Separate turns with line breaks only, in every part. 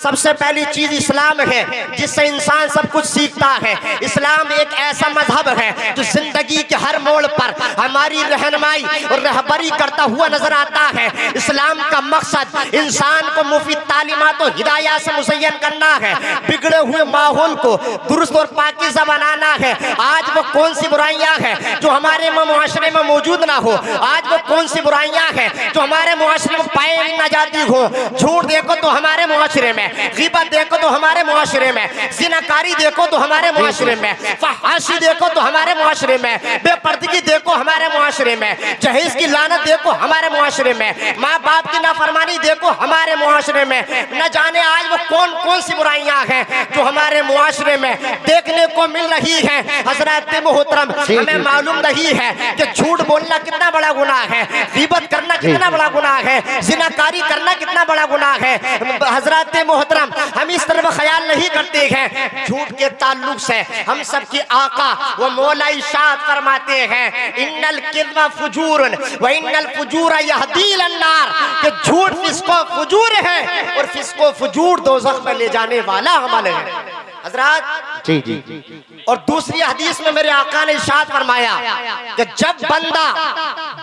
सबसे पहली चीज इस्लाम है जिससे इंसान सब कुछ सीखता है। इस्लाम एक ऐसा मजहब है जो जिंदगी के हर मोड़ पर हमारी रहनुमाई और रहबरी करता हुआ नजर आता है। इस्लाम का मकसद इंसान को मुफीद तालीमात और हिदायत से मुज़य्यन करना है, बिगड़े हुए माहौल को दुरुस्त और पाकीज़ा बनाना है। आज वो कौन सी बुराइयां हैं जो हमारे मुआशरे में मौजूद ना हो, आज वो कौन सी बुराइयां हैं जो हमारे मुआशरे में पाई ना जाती हो। झूठ देखो तो हमारे मुआशरे में, ग़ीबत देखो तो हमारे मुआशरे में, ज़िनाकारी देखो तो हमारे मुआशरे में, फहाशी देखो तो हमारे मुआशरे में, बेपर्दगी देखो हमारे मुआशरे में, जहेज की लानत देखो हमारे मुआशरे में, माँ बाप की नाफरमानी देखो हमारे मुआशरे में। न जाने आज वो कौन कौन सी बुराइयां हैं जो हमारे मुआशरे में देखने को मिल रही है। हज़रत मोहतरम, हमें मालूम नहीं है कि झूठ बोलना कितना बड़ा गुनाह है, ग़ीबत करना कितना बड़ा गुनाह है, ज़िनाकारी करना कितना बड़ा गुनाह है। हज़रत मोहतरम, हम इस तरफ ख्याल नहीं करते हैं। झूठ के ताल्लुक से हम सबकी आका वो मौला इरशाद फरमाते हैं, इन्नल किज़्ब फुजूरुन व इन्नल फुजूर यहदी इलन नार, कि झूठ फिस्को फुजूर है और फिस्को फुजूर दोज़ख में ले जाने वाला अमल है। हजरत
जी जी जी।
और दूसरी हदीस में मेरे आका ने इरशाद फरमाया कि जब बंदा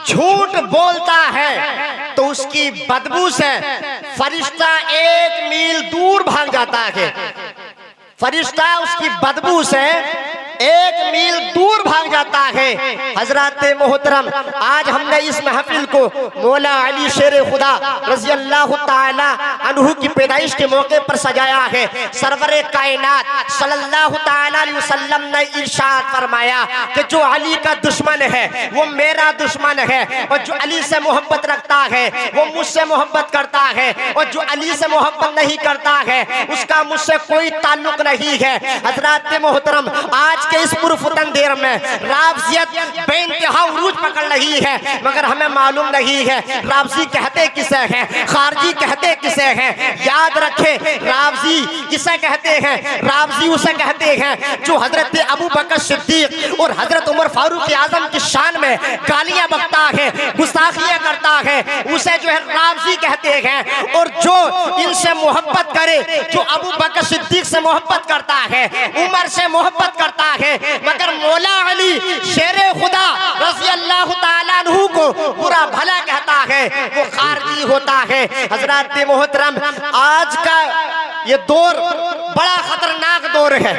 झूठ बोलता है तो उसकी बदबू से फरिश्ता 1 मील दूर भाग जाता है। फरिश्ता उसकी बदबू से 1 मील दूर भाग जाता है। हजरत मोहतरम, आज हमने इस महफिल को मौला अली शेर खुदा रज़ी अल्लाह ताला अन्हु की पैदाइश के मौके पर सजाया है। सरवरे कायनात सल्लल्लाहु ताला अलैहि वसल्लम ने इरशाद फरमाया कि जो अली का दुश्मन है वो मेरा दुश्मन है, और जो अली से मोहब्बत रखता है वो मुझसे मोहब्बत करता है, और जो अली से मोहब्बत नहीं करता है उसका मुझसे कोई ताल्लुक नहीं है। हजरत मोहतरम, आज के इस पुरफुतन देर में राफ़ज़ियत बेइंतहा उरूज पकड़ रही है, मगर हमें मालूम नहीं है राफ़ज़ी कहते किसे हैं, खारजी कहते किसे हैं। याद रखे, राफ़ज़ी किसे कहते हैं? राफ़ज़ी उसे कहते हैं जो हजरत अबू बकर सिद्दीक और हजरत उमर फारूक आज़म की शान में गालियां बकता है, गुस्ताखियां करता है, उसे जो है राफ़ज़ी कहते हैं। और जो इनसे मोहब्बत करे, जो अबू बकर सिद्दीक से मोहब्बत करता है, उमर से मोहब्बत करता है, मगर मौला अली शेरे खुदा रज़ी अल्लाह ताला अन्हु को बुरा भला कहता है, वो खारजी होता है। हजरत मोहतरम, आज का ये दौर बड़ा खतरनाक दौर है।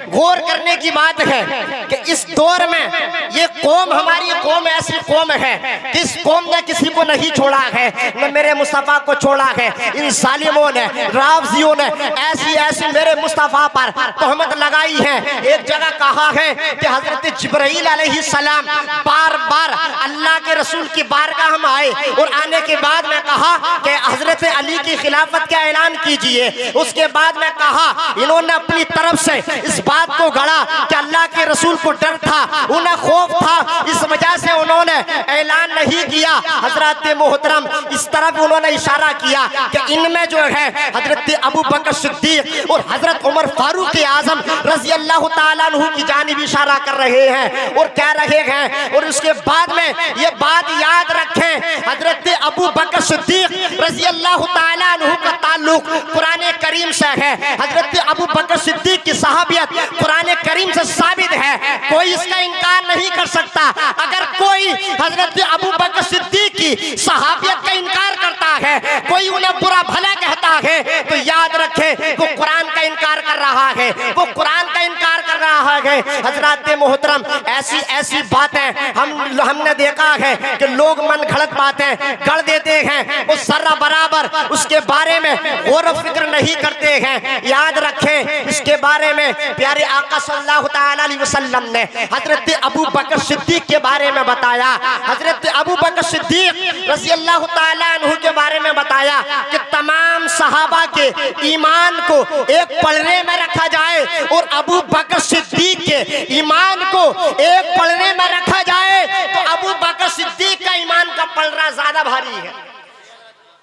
गौर करने की बात है कि इस दौर में ये कौम, हमारी कौम ऐसी कौम है कि इस कौम ने किसी को नहीं छोड़ा है, न मेरे मुस्तफ़ा को छोड़ा है। इन जालिमों ने, राफ़ज़ियों ने ऐसी ऐसी मेरे मुस्तफ़ा पर तोहमत लगाई है। एक जगह कहा है कि हजरत जिब्राईल अलैहिस्सलाम बार बार अल्लाह के रसूल की बारगाह में आए और आने के बाद में कहा कि हजरत अली की खिलाफत का ऐलान कीजिए। उसके बाद में कहा, इन्होंने अपनी तरफ से इस बात को गढ़ा कि अल्लाह के रसूल को डर था, उन्हें खौफ था, इस वजह से उन्होंने ऐलान नहीं किया। हजरत मोहतरम, इस तरफ उन्होंने इशारा किया कि इनमें जो है हजरत अबू बकर सिद्दीक और हजरत उमर फारूक आज़म रज़ी अल्लाह ताला अन्हु की जानिब इशारा कर रहे हैं और कह रहे हैं। और उसके बाद में ये बात याद रखें, हजरत अबू बकर सिद्दीक रज़ी अल्लाह ताला अन्हु का ताल्लुक कुरान करीम से है। हजरत अबू बकर सिद्दीक की सहाबियत कुरान करीम से साबित है, कोई इसका इनकार नहीं कर सकता। अगर कोई हजरत अबू बकर सिद्दीक की सहाबियत का इनकार करता है, कोई उन्हें बुरा भला कहता है, तो याद रखे वो कुरान का इनकार कर रहा है, वो कुरान का इनकार कर रहा है। हजरत मोहतरम, ऐसी ऐसी बातें हमने देखा है कि लोग मन घड़त बातें गढ़ देते हैं, वो सर्रा बराबर उसके बारे में गौर फिक्र नहीं करते हैं। याद रखें, इसके बारे में प्यारे आका सल्लल्लाहु ताला अलैहि वसल्लम ने हजरत अबू बकर सिद्दीक के बारे में बताया। हजरत अबू बकर सिद्दीक रज़ी अल्लाह ताला अन्हु के बारे में बताया कि तमाम सहाबा के ईमान को एक पलड़े में रखा जाए और अबू बकर सिद्दीक के ईमान को एक पलड़े में रखा जाए तो अबू बकर सिद्दीक का ईमान का पलड़ा ज्यादा भारी है।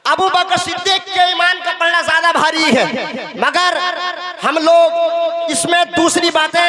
अबू बकर सिद्दीक के ईमान का पलड़ा ज्यादा भारी है, मगर हम लोग इसमें दूसरी बातें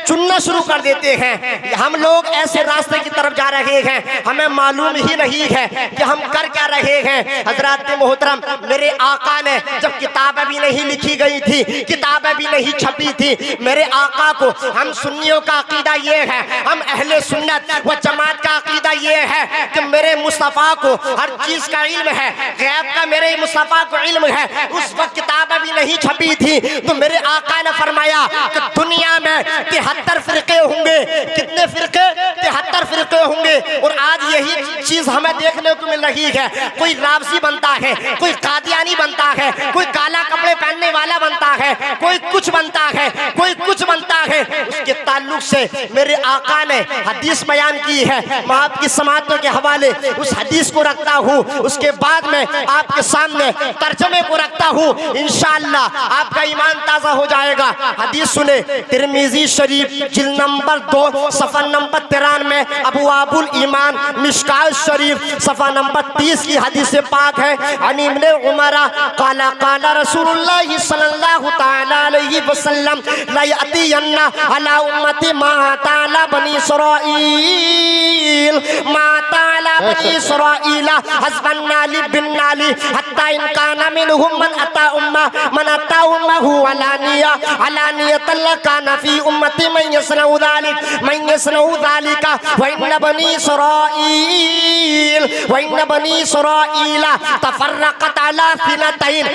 चुनना शुरू कर देते हैं। हम लोग ऐसे रास्ते की तरफ जा रहे हैं, हमें मालूम ही नहीं है कि हम कर क्या रहे हैं। हजरत मोहतरम, मेरे आका ने जब किताबें भी नहीं लिखी गई थी, किताबें भी नहीं छपी थी, मेरे आका को, हम सुन्नियों का अकीदा ये है, हम अहले सुन्नत व जमात का अकीदा ये है कि मेरे मुस्तफ़ा को हर चीज का इल्म है, गैब का मेरे मुस्तफ़ा को इल्म है। उस वक्त किताबें भी नहीं छपी थी, तो मेरे आका ने फरमाया कि दुनिया में 73 फिरके होंगे। कितने फिरके? 73 फिरके होंगे। और आज यही चीज हमें देखने को मिल रही है। कोई रावसी बनता है, कोई कादियानी बनता है, कोई काला कपड़े पहनने वाला बनता है, कोई कुछ बनता है, कोई कुछ बनता है। उसके ताल्लुक से मेरे आका ने हदीस बयान की है, मैं आपकी समातों के हवाले उस हदीस को रखता हूँ। उसके बाद में आपके सामने तर्जमे को रखता हूँ, इंशाअल्लाह आपका ईमान ताजा हो जाएगा। हदीस सुने, तिरमिजी शरीफ जिल्द नंबर 2 सफ़ा नंबर 93, अबवाबुल ईमान मिशकात शरीफ सफ़ा नंबर 30 की हदीस पाक है। अन इब्न उमर क़ाला क़ाला रसूलुल्लाह सल्लल्लाहु तआला अलैहि वसल्लम ला यअतियन्ना अला उम्मती मा ताला बनी इसराईल, मा ताला बनी इसराईल हस्बन नाली बिन नाली हत्ता इन काना मिनहुम मन अता उम्महु अलानिया अलानियतन काना फी उम्मती मन यसनउ ज़ालिका व इन्न बनी इसराईल तफर्रक़त अला सिनतैन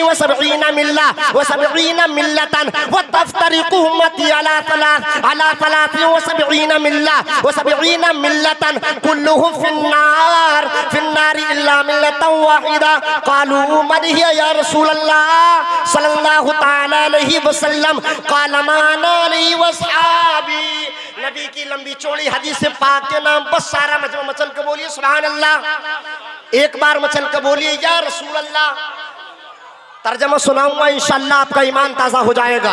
व सबईन मिल्लतन व तफ्तरिक़ु उम्मती अला सलासिन व सबईन मिल्लतन कुल्लुहुम फिन्नार इल्ला मिल्लतन वाहिदा। क़ालू मन हिय या रसूलल्लाह सल्लल्लाहु तआला अलैहि वसल्लम क़ाल मा अना अलैहि वअस्हाबी। नबी की लंबी चौड़ी हदीस पाक के नाम बस सारा मजमा मचल के बोलिए सुभान अल्लाह। एक बार मचल के बोलिए या रसूल अल्लाह। तर्जमा सुनाऊंगा, इंशाअल्लाह आपका ईमान ताजा हो जाएगा,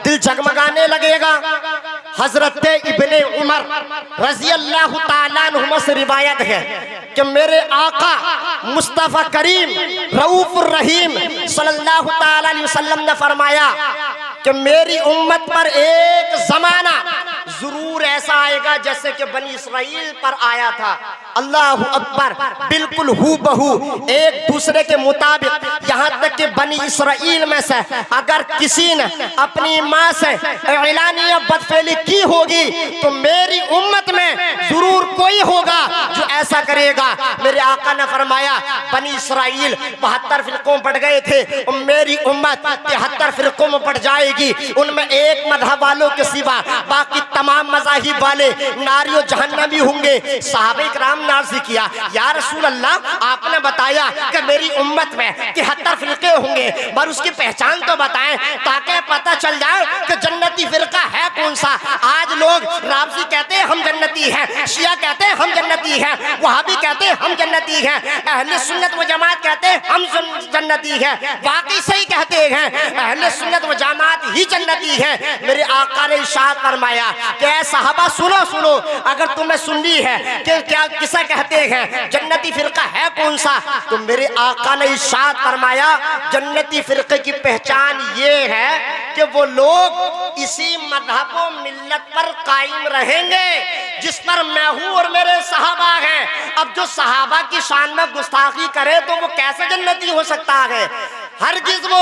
दिल जगमगाने लगेगा। हजरत इब्ने उमर रजी अल्लाह ताला अन्हुमा से रिवायत है कि मेरे आका मुस्तफ़ा करीम रऊफुर रहीम सल्लल्लाहु ताला अलैहि वसल्लम ने फरमाया कि मेरी उम्मत पर एक जमाना जरूर ऐसा आएगा जैसे कि बनी इसराइल पर आया था। अल्लाह अकबर, बिल्कुल हूबहू एक दूसरे के मुताबिक। यहाँ तक कि बनी इसराइल में से अगर किसी ने अपनी माँ से एलानिया बदफेली की होगी तो मेरी उम्मत में जरूर कोई होगा जो ऐसा करेगा। मेरे आका ने फरमाया बनी इसराइल 72 फिरकों बढ़ गए थे और मेरी उम्मत 73 फिरकों में बढ़ जाएगी। उनमें एक मजहब वालों के सिवा बाकी तमाम मज़ाहिब वाले नारियों जहन्नमी होंगे। सहाबे किराम ने अर्ज़ किया, या रसूल अल्लाह, आपने बताया कि मेरी उम्मत में 73 फिरके होंगे, पर उसकी पहचान तो बताएं ताकि पता चल जाए कि जन्नती फिरका है कौन सा। आज लोग रावजी कहते हैं हम जन्नती हैं, शिया कहते हैं हम जन्नती हैं, वहाबी कहते हैं हम जन्नती हैं, अहले सुन्नत व जमात कहते हैं हम जन्नती हैं। वाकई सही कहते हैं, अहले सुन्नत व जमात ही जन्नती है। मेरे आका ने इरशाद फरमाया कि सहाबा सुनो सुनो, अगर तुम्हें सुननी है कि क्या किसे कहते हैं जन्नती फिरका है कौन सा, तो मेरे आका ने इरशाद फरमाया जन्नती फिरके की पहचान ये है कि वो लोग इसी मजहब व मिल्लत पर कायम रहेंगे जिस पर मैं हूं और मेरे सहाबा हैं। अब जो सहाबा की शान में गुस्ताखी करे तो वो कैसे जन्नती हो सकता है? हरगिज़ वो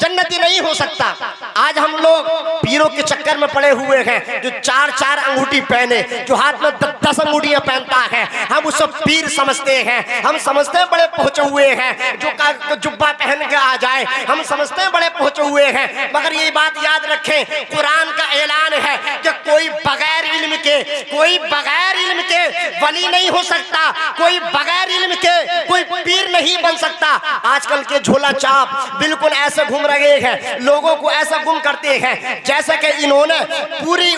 जन्नती नहीं हो सकता। आज हम लोग पीरों के चक्कर में पड़े हुए हैं, जो 4-4 अंगूठी पहने, जो हाथ में 10 अंगूठियां पहनता है, हम उसे पीर समझते हैं। हम समझते हैं बड़े पहुंचे हुए हैं, जो जुब्बा पहन के आ जाए हम समझते हैं बड़े पहुंचे हुए हैं। मगर ये बात याद रखें, कुरान का ऐलान है कि कोई बगैर इल्म के वली नहीं हो सकता, कोई बगैर इल्म के कोई पीर नहीं बन सकता। आजकल के झोला चाप बिल्कुल ऐसे घूम रहे हैं, लोगों को ऐसा गुम करते हैं जैसे कि इन्होंने पूरी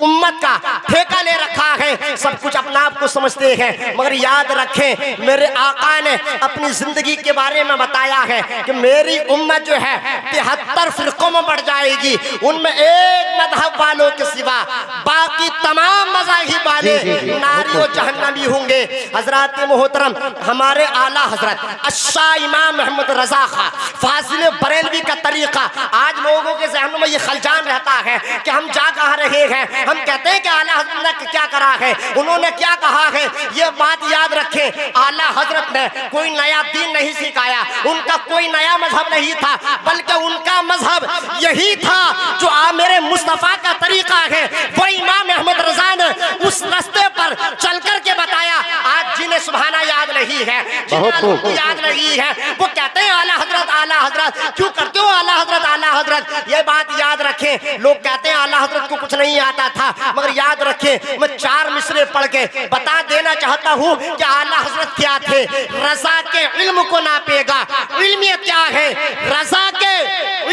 उम्मत का ठेका ले रखा है, सब कुछ अपना आप को समझते हैं। मगर याद रखें, मेरे आका ने अपनी जिंदगी के बारे में बताया है कि मेरी उम्मत जो है 73 फिरकों में बढ़ जाएगी, उनमें एक मजहब वालों के सिवा बाकी तमाम मज़ाहिब वाले नारी और जहन्नमी होंगे। हजरत मोहतरम हमारे आला हजरत अश्शा इमाम अहमद रजा खां फाजिल बरेलवी का तरीका, आज लोगों के ज़हन में ये खलजान रहता है कि हम जा कहाँ रहे हैं। हम कहते हैं कि आला हजरत ने क्या करा है, उन्होंने क्या कहा है। ये बात याद रखें, आला हजरत ने कोई नया दीन नहीं सिखाया, उनका कोई नया मजहब नहीं था, बल्कि उनका मजहब यही था जो मेरे मुस्तफ़ा का तरीका है। वो इमाम अहमद रजा ने उस रास्ते पर चल कर के बताया। आज जिन्हें सुभाना याद नहीं है, जिन्हें याद नहीं है, वो कहते हैं आला हजरत आला हजरत। क्यों करते हो आला हजरत आला हजरत? ये बात याद रखें, लोग कहते हैं आला हजरत को कुछ नहीं आता था, मगर याद रखें, मैं 4 मिसरे पढ़ के बता देना चाहता हूँ कि आला हजरत क्या थे। रजा के इल्म को नापेगा, इल्मियत क्या है? रजा के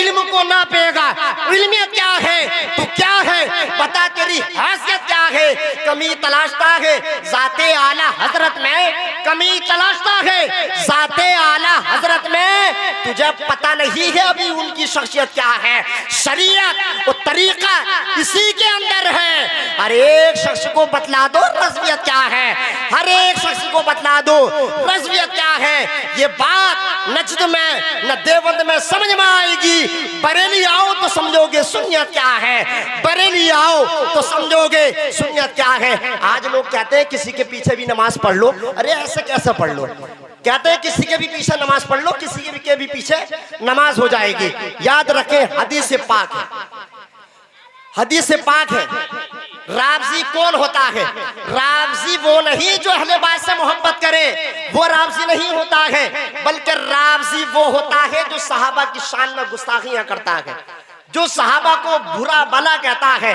इल्म को नापेगा, इल्मियत क्या है? तू क्या है? बता तेरी हैसियत क्या है? कमी तलाशता है जाते आला हजरत में, कमी तलाशता है जाते आला हजरत में। तुझे पता नहीं है अभी उनकी शख्सियत क्या है। शरीयत और तरीका इसी के अंदर है। हर एक शख्स को बतला दो रज़वियत क्या है, हर एक शख्स को बतला दो रज़वियत क्या है। ये बात नजद में न देवबंद में समझ में आएगी। बरेली आओ तो समझोगे सुन्नियत क्या है, बरेली आओ तो समझोगे सुन्नियत क्या है। आज लोग कहते हैं किसी के पीछे भी नमाज पढ़ लो, अरे ऐसे कैसे पढ़ लो? कहते हैं किसी के भी पीछे नमाज पढ़ लो, किसी के भी पीछे नमाज हो जाएगी। याद रखें, हदीस से पाक है, हदीस से पाक है। राबजी कौन होता है? राबजी वो नहीं जो अहले बात से मोहब्बत करे, वो राबजी नहीं होता है, बल्कि राबजी वो होता है जो सहाबा की शान में गुस्ताखियां करता है, जो सहाबा को बुरा भला कहता है,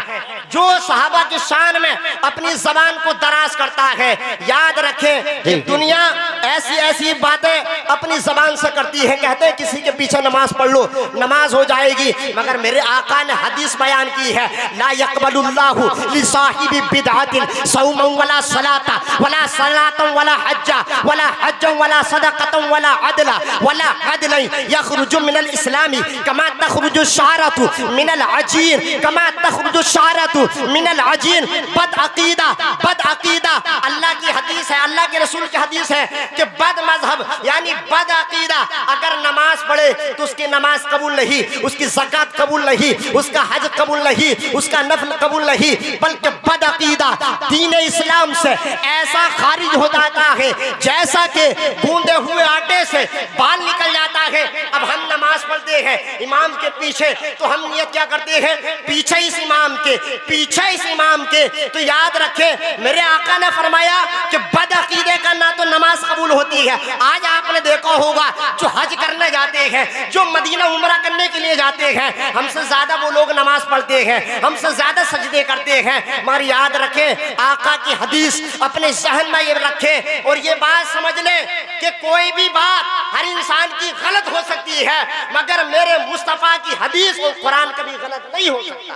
जो सहाबा की शान में अपनी जबान को दराज करता है। याद रखें कि दुनिया ऐसी ऐसी बातें अपनी जबान से करती है, कहते हैं किसी के पीछे नमाज पढ़ लो नमाज हो जाएगी, मगर मेरे आका ने हदीस बयान की है, ला यक़बलुल्लाहु लिसाहिबि बिदअतिन सौमन वला सलाता वला सलातन वला हज्जा वला हज्जन वला सदक़तन वला अदला वला अदलन यख़रुजु मिनल इस्लामी कमा तख़रुजु शारतु मिनल अजीन कमा तख़रुजु शारतु मिनल अजीन। बद अकीदा, बद अकीदा अल्लाह की हदीस है, अल्लाह के रसूल की हदीस है कि बद मजहब यानी बद अकीदा अगर नमाज पढ़े तो उसकी नमाज कबूल नहीं, उसकी ज़कात कबूल नहीं, उसका हज कबूल नहीं, उसका नफल कबूल नहीं, बल्कि बद अकीदा दीन इस्लाम से ऐसा खारिज हो जाता है जैसा कि गूंदे हुए आटे से बाल निकल जाता है। अब हम नमाज पढ़ते हैं इमाम के पीछे, तो हम नियत क्या करते हैं? पीछे इस इमाम के, पीछे इस इमाम के। तो याद रखें, मेरे आका ने फरमाया कि बद अकीदे का ना तो नमाज कबूल होती है। आज आपने देखा होगा जो हज करने जाते हैं, जो मदीना उम्रा करने के लिए जाते हैं, हमसे ज्यादा वो लोग नमाज पढ़ते हैं, हमसे ज्यादा सजदे करते हैं। मगर याद रखें, आका की हदीस अपने जहन में ये रखें और ये बात समझ लें कि कोई भी बात हर इंसान की गलत हो सकती है, मगर मेरे मुस्तफा की हदीस और कुरान कभी गलत नहीं हो सकता,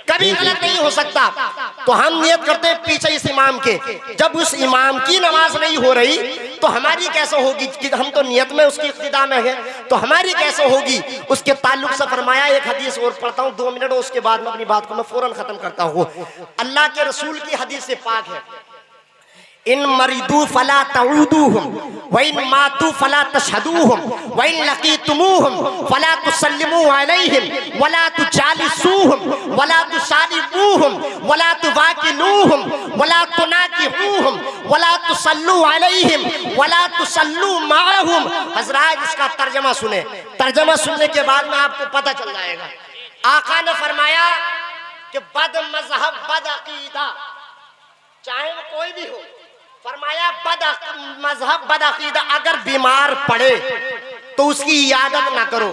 कभी गलत नहीं हो सकता। तो हम नियत करते हैं पीछे इस इमाम के। जब उस इमाम की नमाज नहीं हो रही तो हमारी कैसे होगी? कि हम तो नियत में उसकी इक्तिदा में है, तो हमारी कैसे होगी? उसके ताल्लुक से फरमाया, एक हदीस और पढ़ता हूँ 2 मिनट, उसके बाद में अपनी बात को मैं फौरन खत्म करता हूँ। अल्लाह के रसूल की हदीस से पाक है, इन मरीदू फला तऊदूहुम व इन मातू फला तशहदूहुम व इन लकीतुमूहुम फला तुसल्लिमू अलैहिम वला तुजालिसूहुम वला तुशारिबूहुम वला तुवाकिलूहुम वला तुनाकिहूहुम वला तुसल्लू अलैहिम वला तुसल्लू माअहुम। हज़रात, इसका तर्जमा सुने, तर्जमा सुनने के बाद में आपको पता चल जाएगा। आका ने फरमाया कि बद मजहब बद अकीदा, चाहे वो कोई भी हो, फरमाया बद मजहब बद अकीदा, अगर बीमार पड़े तो उसकी इयादत ना करो,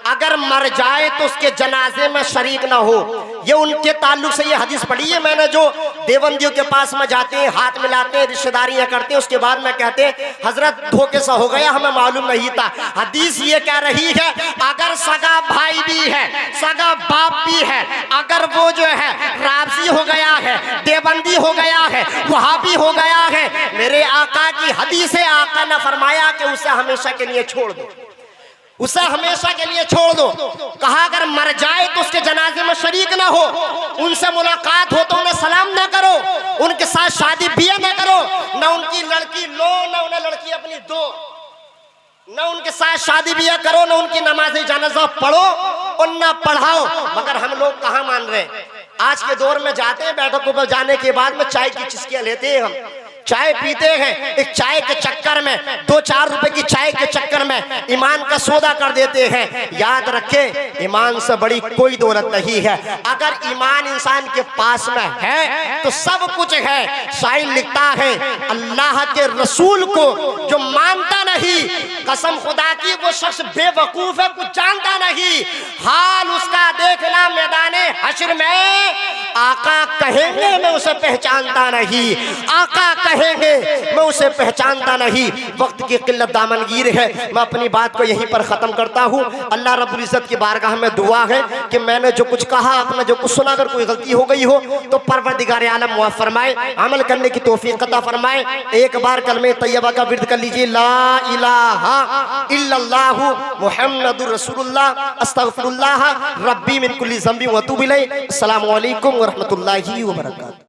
अगर मर जाए तो उसके जनाजे में शरीक ना हो। ये उनके ताल्लुक से ये हदीस पढ़ी है मैंने, जो देवबंदियों के पास में जाते हैं, हाथ मिलाते हैं, रिश्तेदारियां करते हैं, उसके बाद में कहते हैं हजरत धोखे से हो गया, हमें मालूम नहीं था। हदीस ये कह रही है अगर सगा भाई भी है, सगा बाप भी है, अगर वो जो है राबजी हो गया है, देवबंदी हो गया है, वहाबी हो गया है, मेरे आका की हदीस है, आका ने फरमाया कि उसे हमेशा के लिए छोड़ दो, उसे हमेशा के लिए छोड़ दो। कहा अगर मर जाए तो उसके जनाजे में शरीक ना हो, उनसे मुलाकात हो तो उन्हें सलाम ना करो, उनके साथ शादी बिया ना करो, ना उनकी लड़की लो, ना उन्हें लड़की अपनी दो, ना उनके साथ शादी बिया करो, ना उनकी नमाज जनाजा पढ़ो और ना पढ़ाओ। मगर हम लोग कहाँ मान रहे हैं? आज के दौर में जाते हैं, बैठकों पर जाने के बाद में चाय की चिस्कियां लेते हैं, हम चाय पीते हैं, एक चाय के चक्कर में 2-4 रुपए की चाय के चक्कर में ईमान का सौदा कर देते हैं। याद रखें, ईमान से बड़ी कोई दौलत नहीं है। अगर ईमान इंसान के पास में है तो सब कुछ है। शायर लिखता है अल्लाह के रसूल को जो मानता नहीं, कसम खुदा की वो शख्स बेवकूफ है, कुछ जानता नहीं। हाल उसका देखना मैदाने हश्र में, आका कहेंगे मैं उसे पहचानता नहीं, आका कहेंगे मैं उसे पहचानता नहीं। वक्त की किल्लत दामनगीर है, मैं अपनी बात को यहीं पर ख़त्म करता हूँ। अल्लाह रब्बुल इज़्ज़त की बारगाह में दुआ है कि मैंने जो कुछ कहा, अपना जो कुछ सुना, अगर कोई गलती हो गई हो तो परवरदिगार आलम मुआफ़ फरमाए, अमल करने की तौफीक अता फरमाए। एक बार कलमे तैयबा का विर्द कर लीजिए, ला इलाहा इल्लल्लाहु मुहम्मदुर रसूलुल्लाह अस्तगफिरुल्लाह रब्बी मिन कुल्ली ज़ंबि व अतूबु इलैह। अस्सलामु अलैकुम व रहमतुल्लाहि व बरकातुहू।